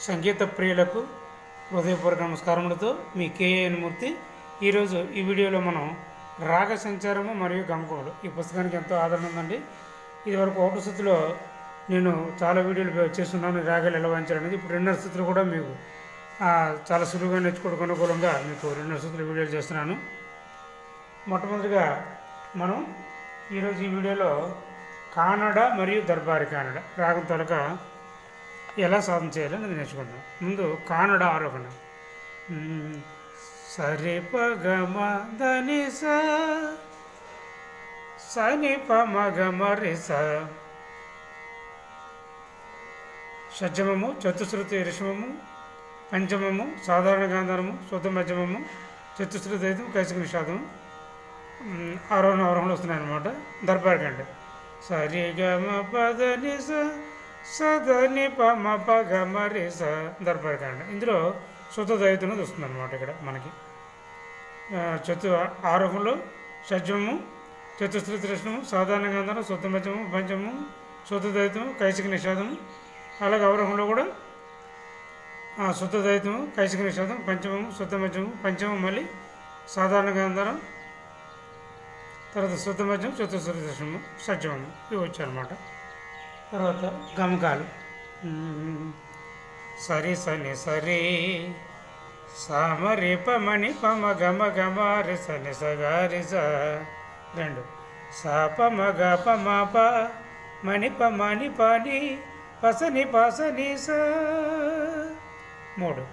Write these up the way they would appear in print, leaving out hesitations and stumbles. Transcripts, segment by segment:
సంగీత ప్రియులకు హృదయపూర్వక నమస్కారములతో మీ కేఎన్ మూర్తి. ఈరోజు ఈ వీడియోలో మనం రాగ సంచారము మరియు గమకములు ఈ పుస్తకానికి ఎంతో ఆదరణ ఉందండి. ఇదివరకు ఒకటి స్థితిలో నేను చాలా వీడియోలు చేస్తున్నాను రాగాలు ఎలా వాయించాలనేది. ఇప్పుడు రెండవ స్థితిలో కూడా మీకు చాలా సులువుగా నేర్చుకోవడానికి అనుకూలంగా మీకు రెండవ స్థితిలో వీడియోలు చేస్తున్నాను. మొట్టమొదటిగా మనం ఈరోజు ఈ వీడియోలో కానడ మరియు దర్బారి కానడ రాగం తొలక ఎలా సాధన చేయాలని అది నేర్చుకుంటాం. ముందు కానడ ఆరోహణ సరి పగమ దని సని పమగమ రిస షడ్జమము, చతుశ్రుతి రిషమము, పంచమము, సాధారణ గాంధారము, శుద్ధ మధ్యమము, చతుశ్రుతి ఐదు, కైసిక నిషాదము, ఆరోహణ ఆరోహణలు వస్తున్నాయన్నమాట. దర్బార్ కంటే సరి గమ పదని సదని పమ పగమ రిస దర్బార్ కాండ. ఇందులో శుద్ధ దైతున్నది వస్తుంది అనమాట. ఇక్కడ మనకి ఆరోహణలో షడ్జమము, చతుశ్రుతి రచనము, సాధారణ గంధము, శుద్ధ మధ్యము, పంచమము, శుద్ధ దైతము, కైసిక నిషాదము. అలాగే అవరోహంలో కూడా శుద్ధ దైతము, కైసిక నిషాదం, పంచమము, శుద్ధ మధ్యము, పంచమం, మళ్ళీ సాధారణ గంధరం, తర్వాత శుద్ధ మధ్యం, చతుశ్రుతి రచనము, షడ్జమము ఇవి వచ్చాయన్నమాట. తర్వాత గమకాలు సరి సని సరి సామరి పమని పమ గమ గమ రి సని సగారి స రెండు సా పమ గ పమ ప మణి పమని పని పసని పసని స మూడు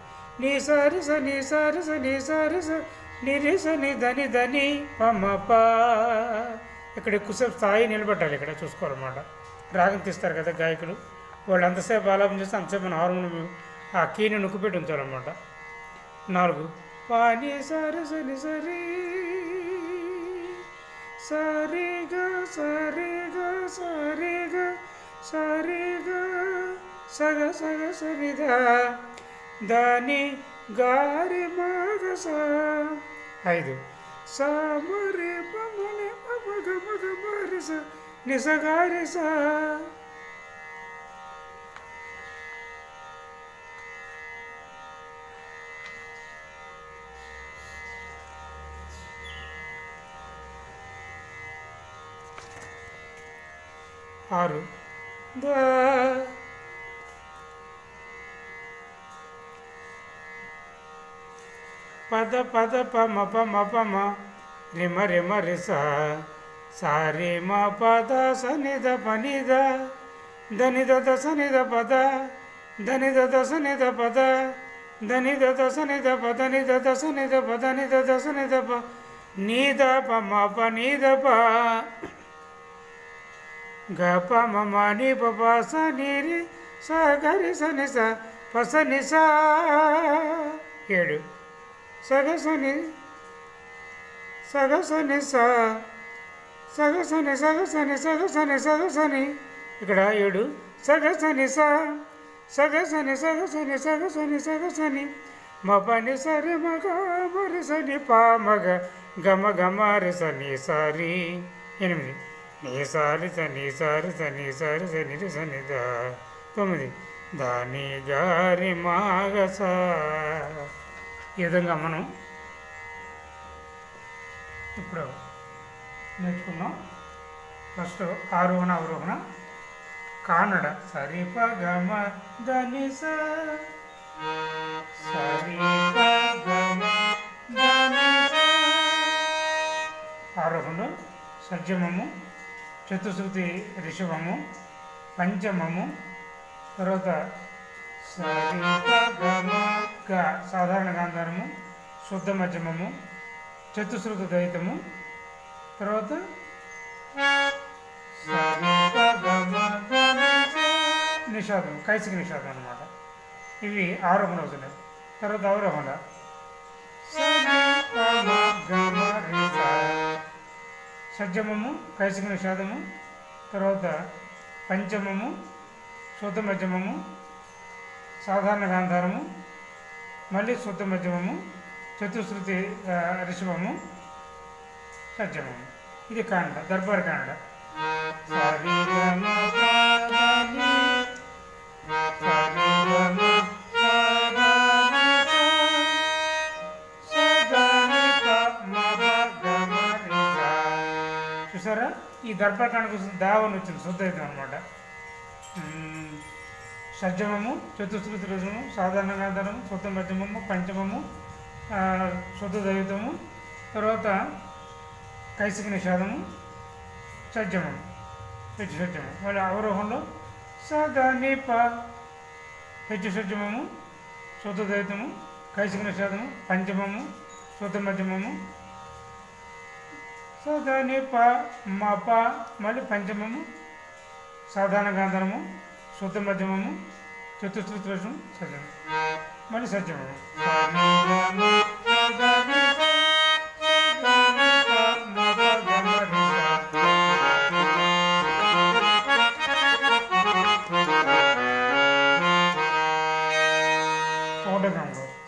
నీ సారి సని సారి సని సారి స నిరి సని ధని ధని పమ ప. ఇక్కడ ఎక్కువసేపు స్థాయి నిలబెట్టాలి. ఇక్కడ చూసుకోవాలన్నమాట. రాగం తీస్తారు కదా గాయకులు, వాళ్ళు అంతసేపు ఆలాపన చేస్తే అంతసేపు మన హార్మోనియం ఆ కీని నొక్కిపెట్టి ఉంచాలన్నమాట. నాలుగు పాని సరి సని సరి సరిగా సరిగా సరిగా సరిగా సగ సగ సరిద దాని గారి మగ స ఐదు సమరి పమని పమగ మగ మరి స నిసగారి స ఆరు ద పద పద పమ పమ పమ రిమ రిమ రిస సారి మ పద సనిద పనిద ధనిద దసనిద పద ధనిద దసనిద పద ధనిద దసనిద పద నిద దసనిద పద నిద దసనిద ప నీద పమ ప నీద ప గ ప మమ ని ప ప స ని రి స గ రి స ని స ప స ని స ఏడు సగ సని సగ సని స సగ సని సగ సని సగ సని సగ సని ఇక్కడ ఏడు సగ సని స సగ సని సగ సని సగ సని సగ సని మ పని సరి మగ మరి సని పా మగ గమ గమ రి సని సారి ఎనిమిది నీ సారి సని సారి సని సారి సని రి సని ద తొమ్మిది దాని గారి మాగ స. ఈ విధంగా మనం ఇప్పుడు నేర్చుకున్నాం. ఫస్ట్ ఆరోహణ అవరోహణ కానడ సరి ప గమ దని స సరి ప గమ దని స ఆరోహణ షడ్జమము, చతుశ్రుతి రిషభము, పంచమము, తర్వాత సరి ప గమ గ సాధారణ గాంధారము, శుద్ధ మధ్యమము, చతుశ్రుత దైతము, తర్వాత నిషాదం, కైసిక నిషాదం అన్నమాట. ఇవి ఆరోహణ అవుతున్నాయి. తర్వాత అవరోహణ షడ్జమము, కైసిక నిషాదము, తర్వాత పంచమము, శుద్ధ మధ్యమము, సాధారణ గాంధారము, మళ్ళీ శుద్ధ మధ్యమము, చతుశ్రుతి రిషభము, షడ్జమము. ఇది కాండ, దర్బార్ కాండ. సరి గమ ప ని సరి గమ గర్భకాండకు దావని వచ్చింది శుద్ధయుతం అనమాట. షడ్జమము, చతుశ్రుతి రజము, సాధారణ గాంధారము, శుద్ధ మధ్యమము, పంచమము, శుద్ధ దైవతము, తర్వాత కైసిక నిషాదము, షడ్జమము, హెచ్చు షడ్జమము. మళ్ళీ అవరోహంలో సదా నిప, హెచ్చు షడ్జమము, శుద్ధ దైవతము, కైసిక నిషాదము, పంచమము, శుద్ధ మధ్యమము, సదా నిప మప, మళ్ళీ పంచమము, సాధారణ గాంధారము, శుద్ధ మధ్యమము, చతుశ్రుతి రజము, సజ్జమము, మళ్ళీ సజ్జమము.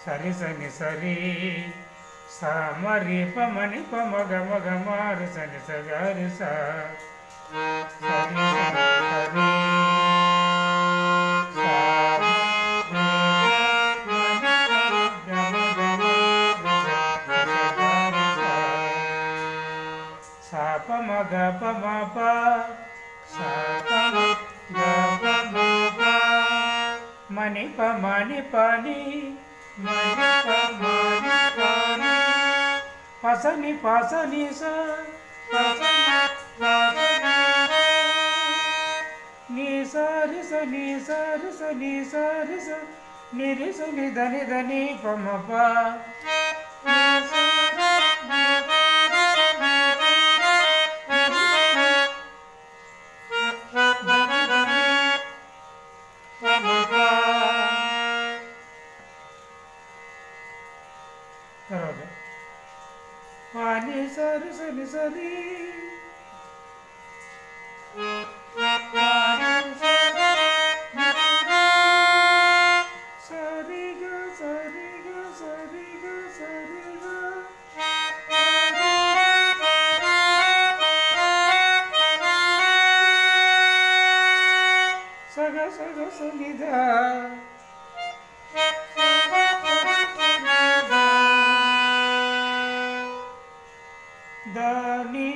సరి సని సరి సమరి పమని పమ గమ గమారి సని సగారి సరి సరి పమ గ పమ ప మని పమని పని పసని పసని నీ సరి సని సరి సని సరి స నిరి సని ధని ధని పమ ప పాని సరి సని సరి సరిగా సరిగా సరిగా సరిగా సగ సగ సనిధా దాని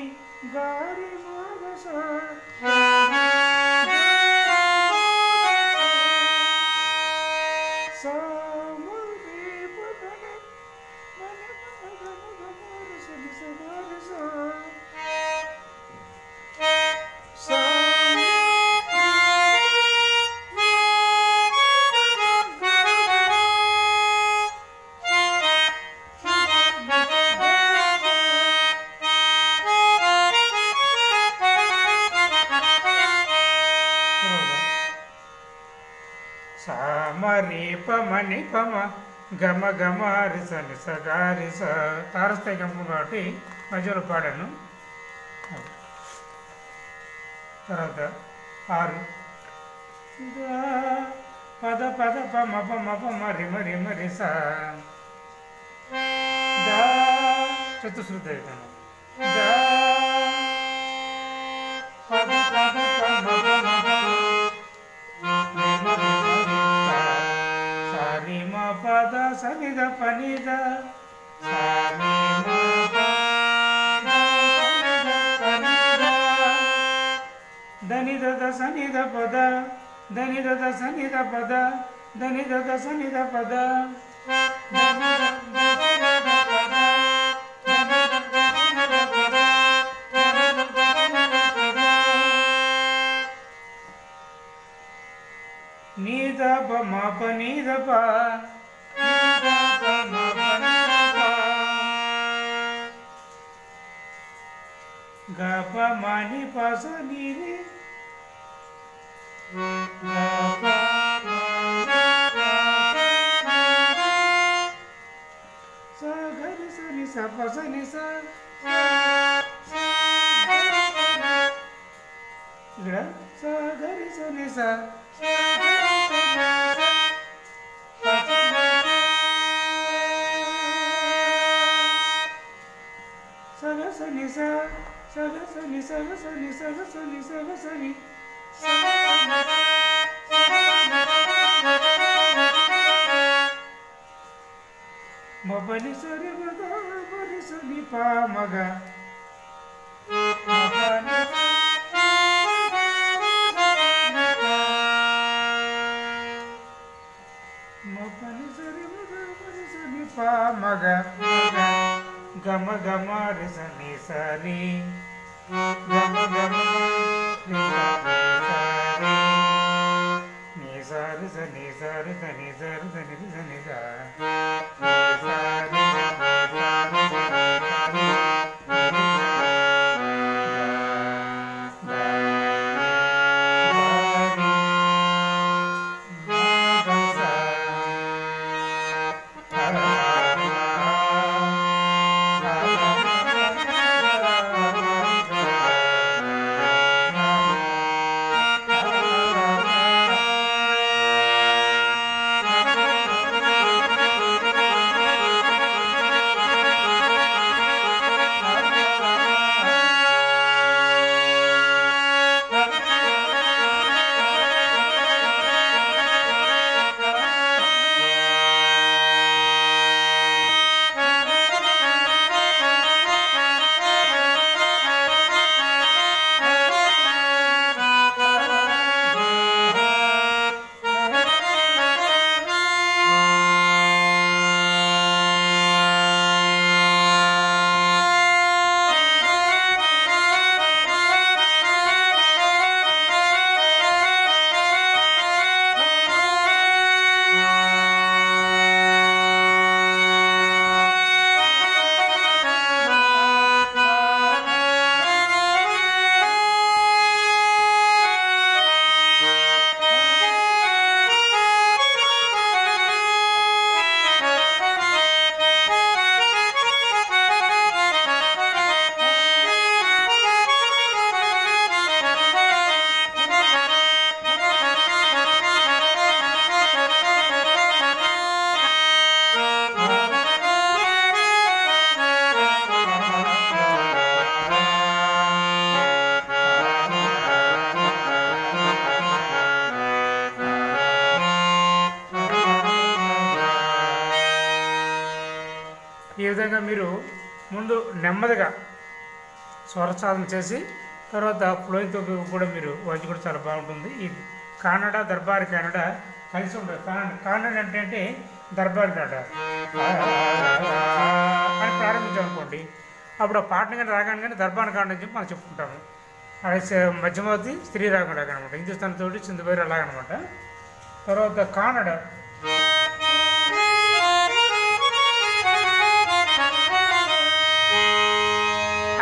గారి మాగస సమరి పదన మని పద గమగమర సని సగారి సామరి పమని పమ గమ గమారి సని సగారి తారస్థాయి గమకం కాబట్టి మధ్యలో పాడాను. తర్వాత 6 పద పద పమ పమ పమ రిమ రిమ రిస దా చతుశ్రుతి అయితను దా పద పద పమ సరి మ పద సనిద పనిద దని దద సనిద పద దని దద సనిద పద దని దద సనిద పద నీద ప మ ప నీద ప గ ప మ ని ప స ని రి స గ రి స ని స ప స ని స ఇక్కడ స గ రి స ని స సగ సని స సగ సని సగ సని సగ సని సగ సని మబని సరి మగ బరి సని పా మగ మబని ప మగ గమ గమ రిస ని సరి గమ గమ రి సరి ని సరి స ని సరి ద ని సరి ద ని ద ని ద ఈ విధంగా మీరు ముందు నెమ్మదిగా స్వరసాధన చేసి తర్వాత ఫ్లోయింగ్తో కూడా మీరు వాయించి కూడా చాలా బాగుంటుంది. ఈ కానడ దర్బార్ కానడ కలిసి ఉంటుంది. కానడ అంటే దర్బార్ కానడ అని ప్రారంభించామనుకోండి, అప్పుడు ఆ పాటను కానీ రాగానే కానీ దర్బార్ కానడ అని చెప్పి మనం చెప్పుకుంటాము. అలాగే మధ్యమవతి స్త్రీ రాగం లాగనమాట, హిందుస్థాన్ తోటి సింధుబైరు అలాగనమాట. తర్వాత కానడ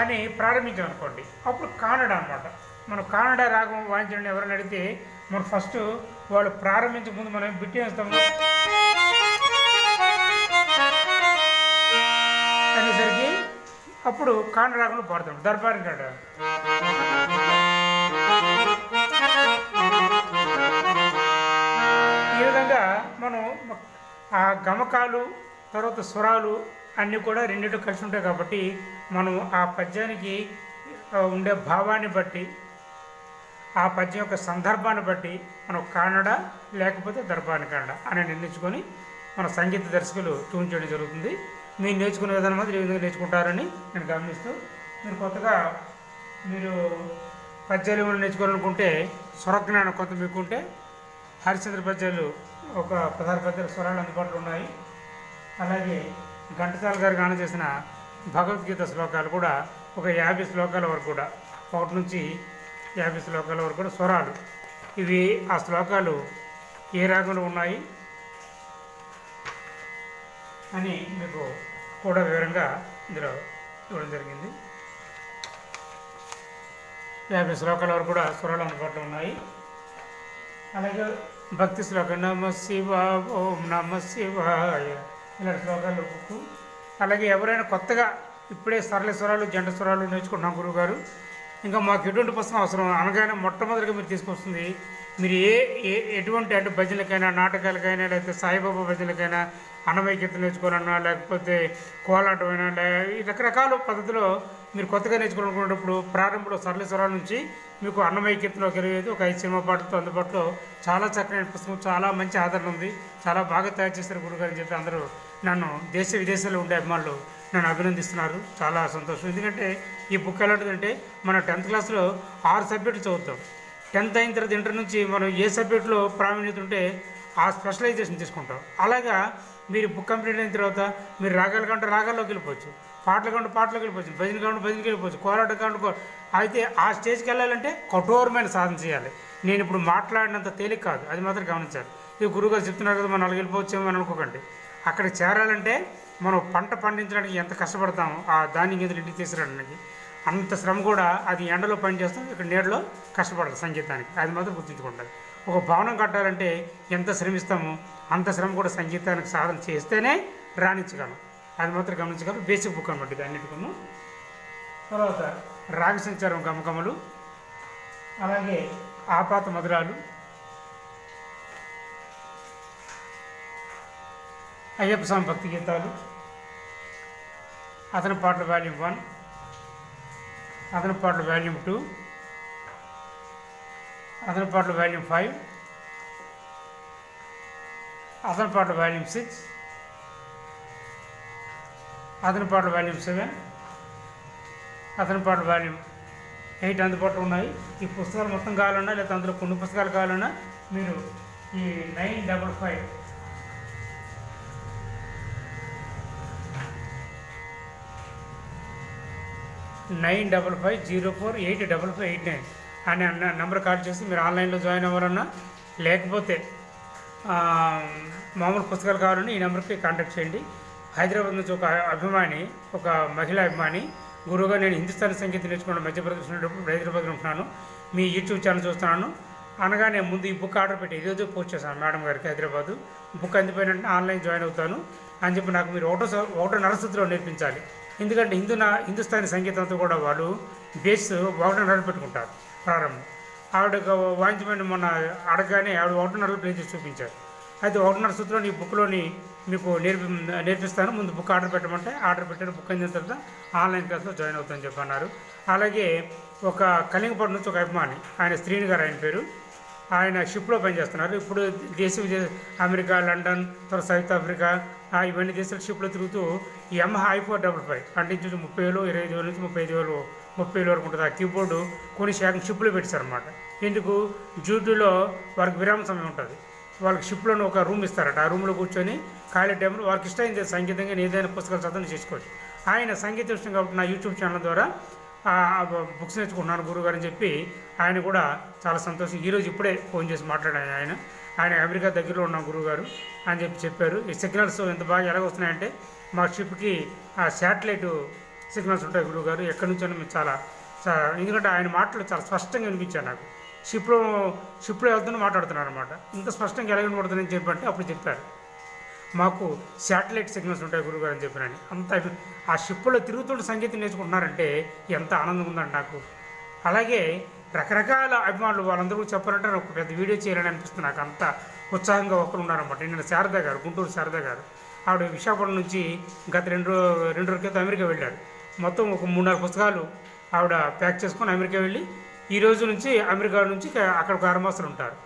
అని ప్రారంభించామనుకోండి, అప్పుడు కానడ అనమాట. మనం కానడ రాగం వాయించడం ఎవరైనా అడిగితే మనం ఫస్ట్ వాళ్ళు ప్రారంభించే ముందు మనం బిట్టి వేస్తాము అనేసరికి అప్పుడు కానడ రాగంలో పాడతాం దర్బార్ కానడ. ఈ విధంగా మనం ఆ గమకాలు తర్వాత స్వరాలు అన్నీ కూడా రెండింటి కలిసి ఉంటాయి కాబట్టి మనం ఆ పద్యానికి ఉండే భావాన్ని బట్టి ఆ పద్యం యొక్క సందర్భాన్ని బట్టి మనం కానడ లేకపోతే దర్బార్ కానడ అని నిర్ణయించుకొని మన సంగీత దర్శకులు ట్యూన్ చేయడం జరుగుతుంది. మీరు నేర్చుకునే విధానం మాత్రం ఏ విధంగా నేర్చుకుంటారని నేను గమనిస్తూ, మీరు కొత్తగా మీరు పద్యాలు ఏమైనా నేర్చుకోవాలనుకుంటే స్వరజ్ఞానం కొంత మీకు ఉంటే హరిశ్చంద్ర పద్యాలు ఒక 16 పద్యాల స్వరాలు అందుబాటులో ఉన్నాయి. అలాగే ఘంటసాల గారు గానం చేసిన భగవద్గీత శ్లోకాలు కూడా ఒక 50 శ్లోకాల వరకు కూడా 1 నుంచి 50 శ్లోకాల వరకు కూడా స్వరాలు. ఇవి ఆ శ్లోకాలు ఏ రాగంలో ఉన్నాయి అని మీకు కూడా వివరంగా ఇందులో ఇవ్వడం జరిగింది. 50 శ్లోకాల వరకు కూడా స్వరాలు అందుబాటులో ఉన్నాయి. అలాగే భక్తి శ్లోకం నమ శివ ఓం నమ శివాయ ఇలాంటి శ్లోకాలు బుక్కు. అలాగే ఎవరైనా కొత్తగా ఇప్పుడే సరళ స్వరాలు జంట స్వరాలు నేర్చుకుంటున్నాం గురువు గారు, ఇంకా మాకు ఎటువంటి పుస్తకం అవసరం అనగానే మొట్టమొదటిగా మీరు తీసుకొస్తుంది మీరు ఎటువంటి అంటే భజనలకైనా నాటకాలకైనా లేకపోతే సాయిబాబా భజనలకైనా అన్నమయ్య కీర్తన నేర్చుకోవాలన్నా లేకపోతే కోలాటమైనా ఈ రకరకాల పద్ధతిలో మీరు కొత్తగా నేర్చుకోవాలనుకున్నప్పుడు ప్రారంభంలో సరళ స్వరాల నుంచి మీకు అన్నమయ్య కీర్తన ఒక 25 ఒక 5 సినిమా పాటలతో అందుబాటులో చాలా చక్కని పుస్తకం, చాలా మంచి ఆదరణ ఉంది, చాలా బాగా తయారు చేస్తారు గురుగారు అని చెప్పి అందరూ నన్ను దేశ విదేశాల్లో ఉండే అభిమానులు నన్ను అభినందిస్తున్నారు. చాలా సంతోషం. ఎందుకంటే ఈ బుక్ ఎలాంటిదంటే మన 10th క్లాస్లో 6 సబ్జెక్టులు చదువుతాం. 10th అయిన తర్వాత ఇంటర్ నుంచి మనం ఏ సబ్జెక్టులో ప్రావీణ్యత ఉంటే ఆ స్పెషలైజేషన్ తీసుకుంటాం. అలాగా మీరు బుక్ కంప్లీట్ అయిన తర్వాత మీరు రాగాలు కంటే రాగాల్లోకి వెళ్ళిపోవచ్చు, పాటలు కంటే పాటలోకి వెళ్ళిపోవచ్చు, భజన కంటే భజనకి వెళ్ళిపోవచ్చు, కోలాట కంటే అయితే ఆ స్టేజ్కి వెళ్ళాలంటే కఠోరమైన సాధన చేయాలి. నేను ఇప్పుడు మాట్లాడినంత తేలిక కాదు, అది మాత్రం గమనించాలి. ఇది గురువుగారు చెప్తున్నారు కదా మనం అలాగ వెళ్ళిపోవచ్చేమో అని అనుకోకండి. అక్కడికి చేరాలంటే మనం పంట పండించడానికి ఎంత కష్టపడతామో ఆ ధాన్యం గింజలు ఇంటికి తీసుకురావడానికి అంత శ్రమ కూడా అది ఎండలో పని చేస్తాం, ఇక్కడ నీడలో కష్టపడాలి సంగీతానికి. అది మాత్రం గుర్తుంచుకుంటారు. ఒక భవనం కట్టాలంటే ఎంత శ్రమిస్తామో అంత శ్రమ కూడా సంగీతానికి సాధన చేస్తేనే రాణించగలం. అది మాత్రం గమనించగలం. బేసిక్ బుక్ అనమాట ఇది అన్నిటికీ. తర్వాత రాగ సంచారం గమకములు, అలాగే ఆపాత మధురాలు, అయ్యప్ప స్వామి భక్తి గీతాలు, అతని పాటలు వాల్యూమ్ 1, అతని పాటలు వాల్యూమ్ 2, అతని పాటలు వాల్యూమ్ 5, అతని పాటలు వాల్యూమ్ 6, అతని పాటలు వాల్యూమ్ 7, అతని పాటలు వాల్యూమ్ 8 అందుబాటులో ఉన్నాయి. ఈ పుస్తకాలు మొత్తం కావాలన్నా లేదా అందులో కొన్ని పుస్తకాలు కావాలన్నా మీరు ఈ 955048559 అనే నెంబర్ కాల్ చేసి మీరు ఆన్లైన్లో జాయిన్ అవ్వాలన్నా లేకపోతే మామూలు పుస్తకాలు కావాలని ఈ నెంబర్కి కాంటాక్ట్ చేయండి. హైదరాబాద్ నుంచి ఒక అభిమాని, ఒక మహిళా అభిమాని, గురువుగా నేను హిందుస్థానీ సంగీతం నేర్చుకున్న మధ్యప్రదేశ్ ఉన్నప్పుడు హైదరాబాద్లో ఉంటున్నాను, మీ యూట్యూబ్ ఛానల్ చూస్తున్నాను అనగానే ముందు ఈ బుక్ ఆర్డర్ పెట్టి ఈరోజు పోస్ట్ చేశాను మేడం గారికి హైదరాబాదు. బుక్ అందిపోయినంటే ఆన్లైన్ జాయిన్ అవుతాను అని చెప్పి నాకు మీరు ఒకటో నరస్థితిలో నేర్పించాలి. ఎందుకంటే హిందుస్థానీ సంగీతంతో కూడా వాళ్ళు బేస్ ఒకటో నర పెట్టుకుంటారు ప్రారంభం. ఆవిడ వాయించమని మొన్న అడగగానే ఆవిడ ఒకటో నరలు ప్లే చేసి చూపించారు. అయితే ఒకటిన్నర సూత్రంలో ఈ బుక్లోని మీకు నేర్పిస్తాను, ముందు బుక్ ఆర్డర్ పెట్టమంటే ఆర్డర్ పెట్టాను. బుక్ అయిన తర్వాత ఆన్లైన్ క్లాస్లో జాయిన్ అవుతామని చెప్పన్నారు. అలాగే ఒక కళింగపట్నం నుంచి ఒక అభిమాని, ఆయన శ్రీని గారు ఆయన పేరు, ఆయన షిప్లో పనిచేస్తున్నారు. ఇప్పుడు దేశ అమెరికా, లండన్, తర్వాత సౌత్ ఆఫ్రికా ఇవన్నీ దేశాల షిప్లో తిరుగుతూ యమహా i455 అంటే ఇంచు 30,000, 25,000 నుంచి 35,000 వరకు ఉంటుంది. ఆ కీబోర్డు కొన్ని శాఖ షిప్లో పెట్టారనమాట. ఎందుకు డ్యూటీలో వారికి విరామ సమయం ఉంటుంది, వాళ్ళకి షిప్లోనే ఒక రూమ్ ఇస్తారట. ఆ రూమ్లో కూర్చొని ఖాళీ టైంలో వారికి ఇష్టమైంది సంగీతంగా ఏదైనా పుస్తకాలు చదవని చేసుకోవచ్చు. ఆయన సంగీతం ఇష్టం కాబట్టి నా యూట్యూబ్ ఛానల్ ద్వారా బుక్స్ నేర్చుకుంటున్నాను గురువుగారు అని చెప్పి ఆయన కూడా చాలా సంతోషం. ఈరోజు ఇప్పుడే ఫోన్ చేసి మాట్లాడాను. ఆయన అమెరికా దగ్గరలో ఉన్న గురువుగారు అని చెప్పారు. ఈ సిగ్నల్స్ ఎంత బాగా ఎలాగొస్తున్నాయంటే మా షిప్కి శాటిలైట్ సిగ్నల్స్ ఉంటాయి గురువుగారు. ఎక్కడి నుంచో మేము చాలా ఎందుకంటే ఆయన మాటలు చాలా స్పష్టంగా వినిపించారు నాకు. షిప్లో వెళ్తున్నా మాట్లాడుతున్నారు అనమాట. ఇంత స్పష్టంగా ఎలా వినపడుతుందని చెప్పంటే అప్పుడు చెప్పారు మాకు శాటిలైట్ సిగ్నల్స్ ఉంటాయి గురువుగారు అని చెప్పినని. అంత ఆ షిప్లో తిరుగుతుంటే సంగీతం నేర్చుకుంటున్నారంటే ఎంత ఆనందంగా ఉందండి నాకు. అలాగే రకరకాల అభిమానులు వాళ్ళందరూ చెప్పాలంటే నాకు పెద్ద వీడియో చేయాలని అనిపిస్తుంది. నాకు అంత ఉత్సాహంగా ఒకరు ఉన్నారన్నమాట. నేను శారదా గారు, గుంటూరు శారదా గారు, ఆవిడ విశాఖపట్నం నుంచి గత రెండు రోజుల క్రితం అమెరికా వెళ్ళారు. మొత్తం ఒక 3-4 పుస్తకాలు ఆవిడ ప్యాక్ చేసుకొని అమెరికా వెళ్ళి ఈ రోజు నుంచి అమెరికా నుంచి అక్కడ ఒక 6 మాసాలు ఉంటారు.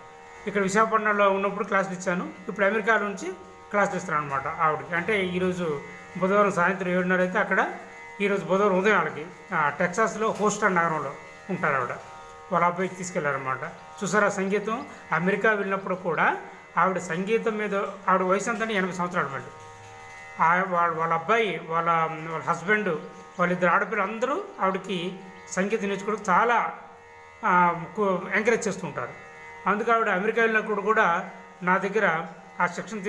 ఇక్కడ విశాఖపట్నంలో ఉన్నప్పుడు క్లాసులు ఇచ్చాను, ఇప్పుడు అమెరికా నుంచి క్లాసులు ఇస్తాను అనమాట ఆవిడకి. అంటే ఈరోజు బుధవారం సాయంత్రం 7:30 అయితే అక్కడ, ఈరోజు బుధవారం ఉదయం వాళ్ళకి టెక్సాస్లో హూస్టన్ నగరంలో ఉంటారు ఆవిడ. వాళ్ళ అబ్బాయికి తీసుకెళ్లారనమాట. చూసారా సంగీతం. అమెరికా వెళ్ళినప్పుడు కూడా ఆవిడ సంగీతం మీద ఆవిడ వయసు అంతా 80 సంవత్సరాలు మళ్ళీ. వాళ్ళ అబ్బాయి, వాళ్ళ హస్బెండ్, వాళ్ళిద్దరు ఆడపిల్లలు అందరూ ఆవిడకి సంగీతం నేర్చుకోవడానికి చాలా ఎంకరేజ్ చేస్తుంటారు. అందుకే ఆవిడ అమెరికా వెళ్ళినప్పుడు కూడా నా దగ్గర ఆ సెక్షన్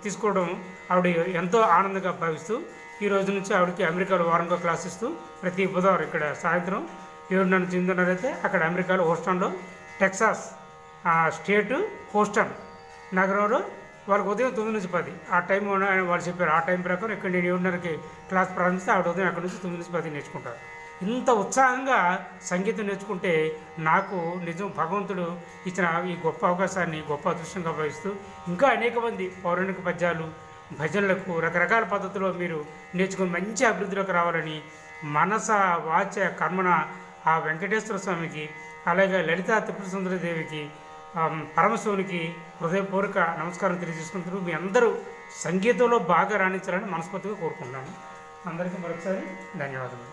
తీసుకోవడం ఆవిడ ఎంతో ఆనందంగా భావిస్తూ ఈ రోజు నుంచి ఆవిడకి అమెరికాలో వారంగా క్లాస్ ఇస్తూ ప్రతి బుధవారం ఇక్కడ సాయంత్రం 7:30 నుంచి 8:30 అయితే అక్కడ అమెరికాలో హూస్టన్లో, టెక్సాస్ స్టేటు హూస్టన్ నగరంలో వాళ్ళకి ఉదయం 9 నుంచి 10 ఆ టైం వాళ్ళు చెప్పారు. ఆ టైం ప్రకారం ఇక్కడ నేను 7:30కి క్లాస్ ప్రారంభిస్తే ఆవిడ ఉదయం అక్కడ నుంచి 9 నుంచి 10 నేర్చుకుంటారు. ఇంత ఉత్సాహంగా సంగీతం నేర్చుకుంటే నాకు నిజం భగవంతుడు ఇచ్చిన ఈ గొప్ప అవకాశాన్ని గొప్ప అదృష్టంగా భావిస్తూ ఇంకా అనేక మంది పౌరాణిక పద్యాలు, భజనలకు రకరకాల పద్ధతిలో మీరు నేర్చుకుని మంచి అభివృద్ధిలోకి రావాలని మనస వాచ కర్మణ ఆ వెంకటేశ్వర స్వామికి, అలాగే లలితా త్రిపుర సుందరి దేవికి, పరమశివునికి హృదయపూర్వక నమస్కారం తెలియజేసుకుంటూ మీ అందరూ సంగీతంలో బాగా రాణించాలని మనస్ఫూర్తిగా కోరుకుంటున్నాను. అందరికీ మరొకసారి ధన్యవాదాలు.